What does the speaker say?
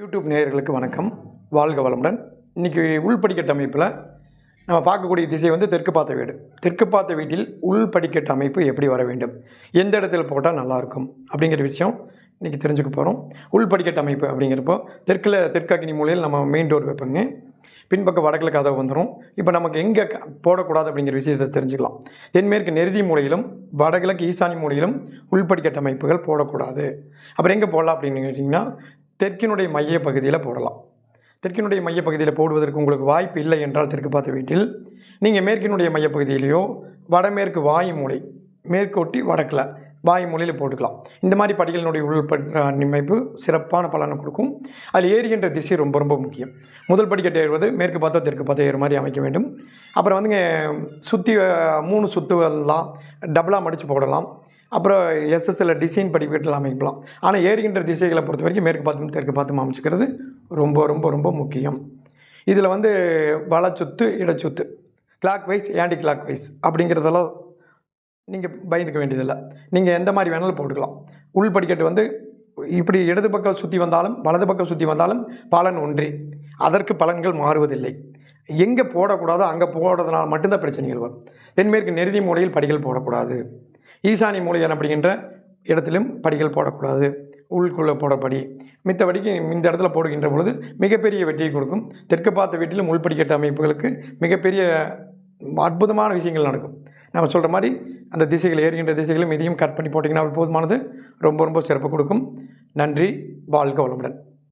YouTube நேயர்களுக்கு வணக்கம். வாழ்க வளமுடன். இன்றைக்கி உள்படிக்கட்டு அமைப்பில் நம்ம பார்க்கக்கூடிய திசை வந்து தெற்கு பார்த்த வீடு. தெற்கு பார்த்த வீட்டில் உள்படிக்கட்டு அமைப்பு எப்படி வர வேண்டும், எந்த இடத்துல போட்டால் நல்லாயிருக்கும் அப்படிங்கிற விஷயம் இன்றைக்கி தெரிஞ்சுக்க போகிறோம். உள்படிக்கட்டு அமைப்பு அப்படிங்கிறப்போ தெற்கு அக்னி மூலையில் நம்ம மெயின் டோர் வைப்போங்க. பின்பக்கம் வடக்கில் கதவு வந்துடும். இப்போ நமக்கு எங்கே போடக்கூடாது அப்படிங்கிற விஷயத்தை தெரிஞ்சுக்கலாம். தென்மேற்கு நெருதி மூலையிலும் வடகிழக்கு ஈசானி மூலையிலும் உள்படிக்கட்டு அமைப்புகள் போடக்கூடாது. அப்புறம் எங்கே போடலாம் அப்படின்னு கேட்டிங்கன்னா, தெற்கினுடைய மைய பகுதியில் போடலாம். தெற்கினுடைய மையப்பகுதியில் போடுவதற்கு உங்களுக்கு வாய்ப்பு இல்லை என்றால் தெற்கு பார்த்த வீட்டில் நீங்கள் மேற்கினுடைய மையப்பகுதியிலையோ வடமேற்கு வாயு மூலை மேற்கொட்டி வடக்கில் வாயு மூலையில் போட்டுக்கலாம். இந்த மாதிரி படிகளினுடைய உள்பட்ட அமைப்பு சிறப்பான பலனை கொடுக்கும். அதில் ஏறுகின்ற திசை ரொம்ப ரொம்ப முக்கியம். முதல் படிக்கட்டு ஏறுவது மேற்கு பார்த்தா தெற்கு பார்த்தா ஏறு மாதிரி அமைக்க வேண்டும். அப்புறம் வந்துங்க சுற்றி 3 சுற்றுவெல்லாம் டபுளாக மடித்து போடலாம். அப்புறம் எஸ்எஸ்எல் டிசைன் படிக்கட்டில் அமைக்கலாம். ஆனால் ஏறுகின்ற திசைகளை பொறுத்த வரைக்கும் மேற்கு பார்த்தும் தெற்கு பார்த்தும் அமைச்சிக்கிறது ரொம்ப ரொம்ப ரொம்ப முக்கியம். இதில் வந்து வலச்சுத்து இடச்சுத்து clockwise anticlockwise அப்படிங்கிறதெல்லாம் நீங்கள் பயந்துக்க வேண்டியதில்லை. நீங்கள் எந்த மாதிரி வேணாலும் போட்டுக்கலாம். உள் படிக்கட்டு வந்து இப்படி இடது பக்கம் சுற்றி வந்தாலும் வலது பக்கம் சுற்றி வந்தாலும் பலன் ஒன்றே. அதற்கு பலன்கள் மாறுவதில்லை. எங்கே போடக்கூடாதோ அங்கே போடுறதுனால மட்டும்தான் பிரச்சனைகள் வரும். தென்மேற்கு நெருதி மூலையில் படிகள் போடக்கூடாது. ஈசானி மூலை எனப்படுகின்ற இடத்திலும் படிகள் போடக்கூடாது. உள்குள்ளே போடப்படி மித்தபடிக்கு இந்த இடத்துல போடுகின்ற பொழுது மிகப்பெரிய வெற்றியை கொடுக்கும். தெற்கு பார்த்த வீட்டிலும் உள்படிக்கட்டு அமைப்புகளுக்கு மிகப்பெரிய அற்புதமான விஷயங்கள் நடக்கும். நம்ம சொல்கிற மாதிரி அந்த திசைகள் ஏறுகின்ற திசைகளும் இதையும் கட் பண்ணி போட்டிங்கன்னா போதுமானது. ரொம்ப ரொம்ப சிறப்பு கொடுக்கும். நன்றி. வாழ்க வளமுடன்.